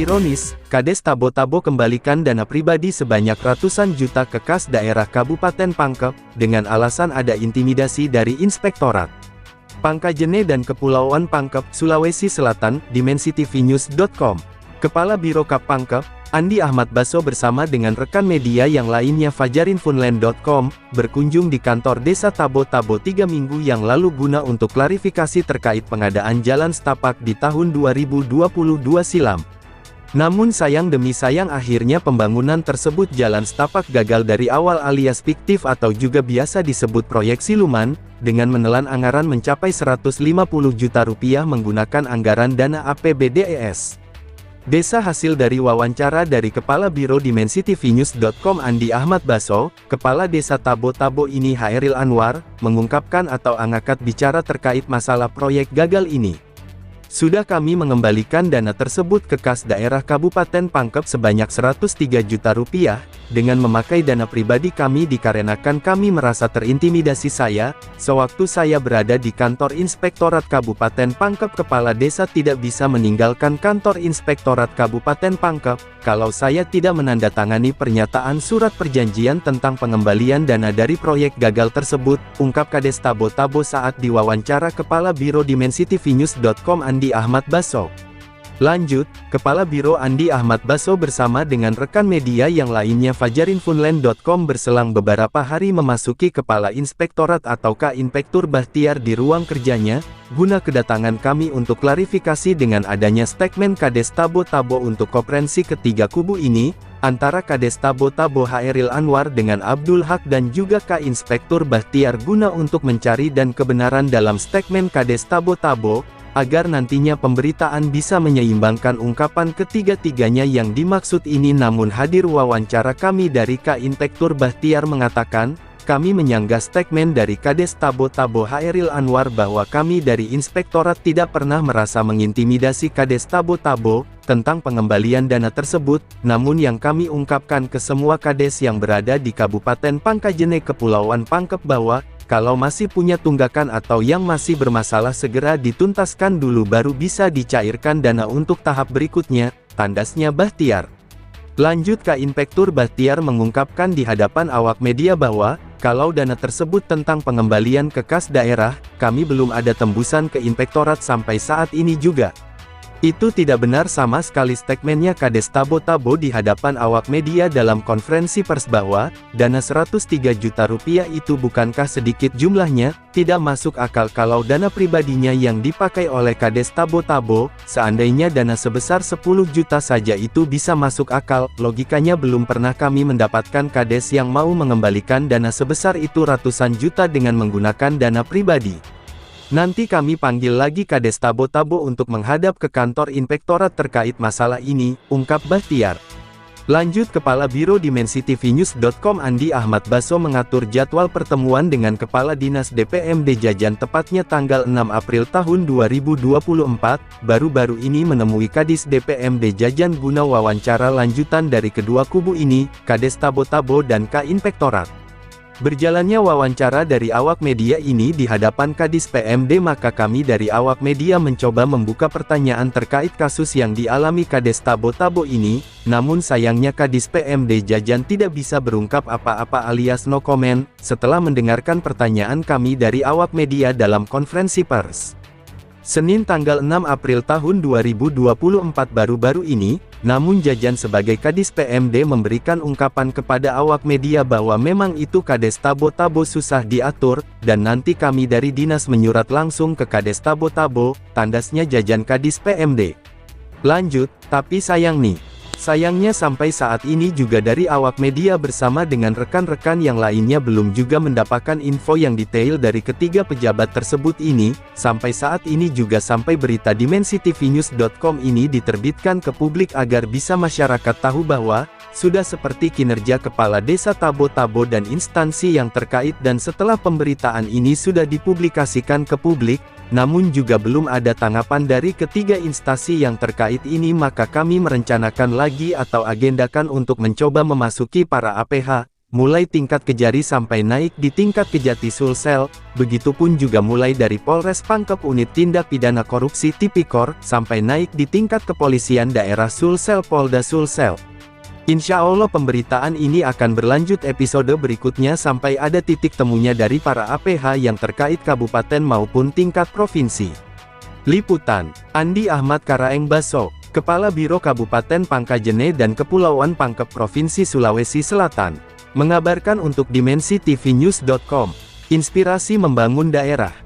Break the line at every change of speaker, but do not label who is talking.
Ironis, Kades Tabo-Tabo kembalikan dana pribadi sebanyak ratusan juta ke kas daerah Kabupaten Pangkep, dengan alasan ada intimidasi dari Inspektorat Pangkajene dan Kepulauan Pangkep, Sulawesi Selatan, dimensitivinews.com. Kepala Biro Kap Pangkep, Andi Ahmad Basso bersama dengan rekan media yang lainnya Fajarinfunland.com, berkunjung di kantor Desa Tabo-Tabo 3 minggu yang lalu guna untuk klarifikasi terkait pengadaan jalan setapak di tahun 2022 silam. Namun sayang demi sayang akhirnya pembangunan tersebut jalan setapak gagal dari awal alias fiktif atau juga biasa disebut proyek siluman, dengan menelan anggaran mencapai 150 juta rupiah menggunakan anggaran dana APBDES. Desa hasil dari wawancara dari Kepala Biro dimensitivinews.com Andi Ahmad Basso, Kepala Desa Tabo-Tabo ini Hairil Anwar, mengungkapkan atau angkat bicara terkait masalah proyek gagal ini. Sudah kami mengembalikan dana tersebut ke kas daerah Kabupaten Pangkep sebanyak 103 juta rupiah, dengan memakai dana pribadi kami dikarenakan kami merasa terintimidasi sewaktu saya berada di kantor Inspektorat Kabupaten Pangkep. Kepala Desa tidak bisa meninggalkan kantor Inspektorat Kabupaten Pangkep, kalau saya tidak menandatangani pernyataan surat perjanjian tentang pengembalian dana dari proyek gagal tersebut, ungkap Kades Tabo-Tabo saat diwawancara Kepala Biro dimensitivinews.com Andi Ahmad Basso. Lanjut, Kepala Biro Andi Ahmad Basso bersama dengan rekan media yang lainnya Fajarinfunland.com berselang beberapa hari memasuki Kepala Inspektorat atau Ka-Inspektur Bahtiar di ruang kerjanya, guna kedatangan kami untuk klarifikasi dengan adanya statement Kades Tabo-Tabo untuk konferensi ketiga kubu ini, antara Kades Tabo-Tabo Hairil Anwar dengan Abdul Haq dan juga Ka-Inspektur Bahtiar guna untuk mencari dan kebenaran dalam statement Kades Tabo-Tabo, agar nantinya pemberitaan bisa menyeimbangkan ungkapan ketiga-tiganya yang dimaksud ini. Namun hadir wawancara kami dari Ka-Inspektur Bahtiar mengatakan, kami menyanggah statement dari Kades Tabo-Tabo Hairil Anwar bahwa kami dari Inspektorat tidak pernah merasa mengintimidasi Kades Tabo-Tabo tentang pengembalian dana tersebut, namun yang kami ungkapkan ke semua Kades yang berada di Kabupaten Pangkajene Kepulauan Pangkep bahwa, kalau masih punya tunggakan atau yang masih bermasalah segera dituntaskan dulu baru bisa dicairkan dana untuk tahap berikutnya, tandasnya Bahtiar. Lanjut Ka-Inspektur Bahtiar mengungkapkan di hadapan awak media bahwa, kalau dana tersebut tentang pengembalian ke kas daerah, kami belum ada tembusan ke Inspektorat sampai saat ini juga. Itu tidak benar sama sekali statementnya Kades Tabo-Tabo di hadapan awak media dalam konferensi pers bahwa, dana 103 juta rupiah itu bukankah sedikit jumlahnya, tidak masuk akal kalau dana pribadinya yang dipakai oleh Kades Tabo-Tabo, seandainya dana sebesar 10 juta saja itu bisa masuk akal, logikanya belum pernah kami mendapatkan Kades yang mau mengembalikan dana sebesar itu ratusan juta dengan menggunakan dana pribadi. Nanti kami panggil lagi Kades Tabo-Tabo untuk menghadap ke kantor Inspektorat terkait masalah ini, ungkap Bahtiar. Lanjut Kepala Biro dimensitivinews.com Andi Ahmad Basso mengatur jadwal pertemuan dengan Kepala Dinas DPMD Jajan tepatnya tanggal 6 April tahun 2024, baru-baru ini menemui Kadis DPMD Jajan guna wawancara lanjutan dari kedua kubu ini, Kades Tabo-Tabo dan Ka-Inspektorat. Berjalannya wawancara dari awak media ini di hadapan Kadis PMD, maka kami dari awak media mencoba membuka pertanyaan terkait kasus yang dialami Kades Tabo-Tabo ini, namun sayangnya Kadis PMD Jajan tidak bisa berungkap apa-apa alias no comment, setelah mendengarkan pertanyaan kami dari awak media dalam konferensi pers. Senin tanggal 6 April tahun 2024 baru-baru ini, namun Jajan sebagai Kadis PMD memberikan ungkapan kepada awak media bahwa memang itu Kades Tabo-Tabo susah diatur, dan nanti kami dari dinas menyurat langsung ke Kades Tabo-Tabo, tandasnya Jajan Kadis PMD. Lanjut, tapi sayangnya sampai saat ini juga dari awak media bersama dengan rekan-rekan yang lainnya belum juga mendapatkan info yang detail dari ketiga pejabat tersebut ini, sampai saat ini juga sampai berita dimensitivinews.com ini diterbitkan ke publik agar bisa masyarakat tahu bahwa, sudah seperti kinerja Kepala Desa Tabo-Tabo dan instansi yang terkait dan setelah pemberitaan ini sudah dipublikasikan ke publik, namun juga belum ada tanggapan dari ketiga instansi yang terkait ini, maka kami merencanakan lagi atau agendakan untuk mencoba memasuki para APH, mulai tingkat Kejari sampai naik di tingkat Kejati Sulsel, begitupun juga mulai dari Polres Pangkep Unit Tindak Pidana Korupsi Tipikor, sampai naik di tingkat Kepolisian Daerah Sulsel Polda Sulsel. Insya Allah pemberitaan ini akan berlanjut episode berikutnya sampai ada titik temunya dari para APH yang terkait kabupaten maupun tingkat provinsi. Liputan, Andi Ahmad Karaeng Baso, Kepala Biro Kabupaten Pangkajene dan Kepulauan Pangkep Provinsi Sulawesi Selatan, mengabarkan untuk Dimensi TV News.com, inspirasi membangun daerah.